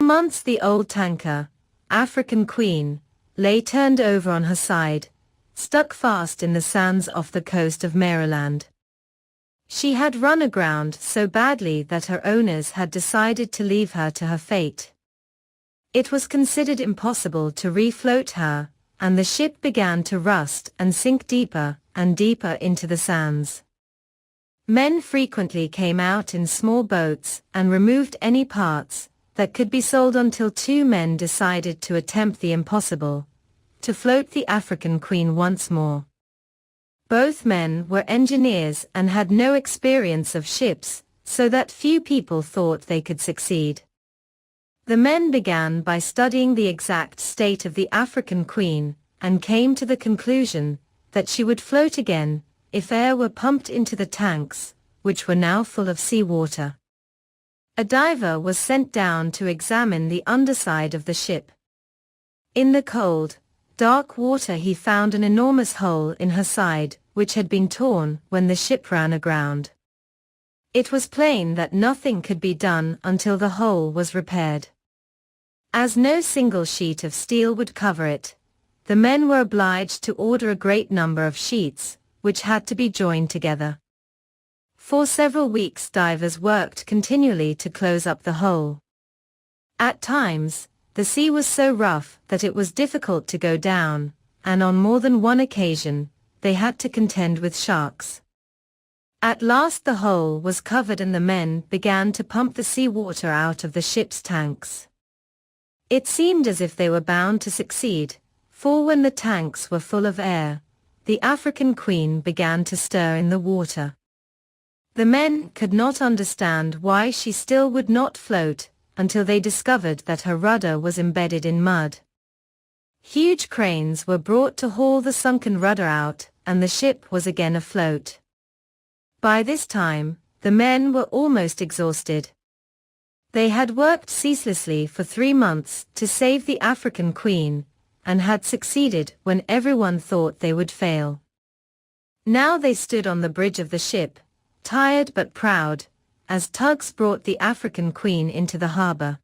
months the old tanker, African Queen, lay turned over on her side, stuck fast in the sands off the coast of Maryland. She had run aground so badly that her owners had decided to leave her to her fate. It was considered impossible to refloat her, and the ship began to rust and sink deeper and deeper into the sands. Men frequently came out in small boats and removed any parts that could be sold until two men decided to attempt the impossible, to float the African Queen once more. Both men were engineers and had no experience of ships, so that few people thought they could succeed. The men began by studying the exact state of the African Queen, and came to the conclusion that she would float again if air were pumped into the tanks, which were now full of seawater. A diver was sent down to examine the underside of the ship. In the cold, dark water he found an enormous hole in her side, which had been torn when the ship ran aground. It was plain that nothing could be done until the hole was repaired. As no single sheet of steel would cover it, the men were obliged to order a great number of sheets, which had to be joined together. For several weeks divers worked continually to close up the hole. At times, the sea was so rough that it was difficult to go down, and on more than one occasion, they had to contend with sharks. At last the hole was covered and the men began to pump the seawater out of the ship's tanks. It seemed as if they were bound to succeed, for when the tanks were full of air, the African Queen began to stir in the water. The men could not understand why she still would not float, until they discovered that her rudder was embedded in mud. Huge cranes were brought to haul the sunken rudder out, and the ship was again afloat. By this time, the men were almost exhausted. They had worked ceaselessly for 3 months to save the African Queen, and had succeeded when everyone thought they would fail. Now they stood on the bridge of the ship, tired but proud, as tugs brought the African Queen into the harbor.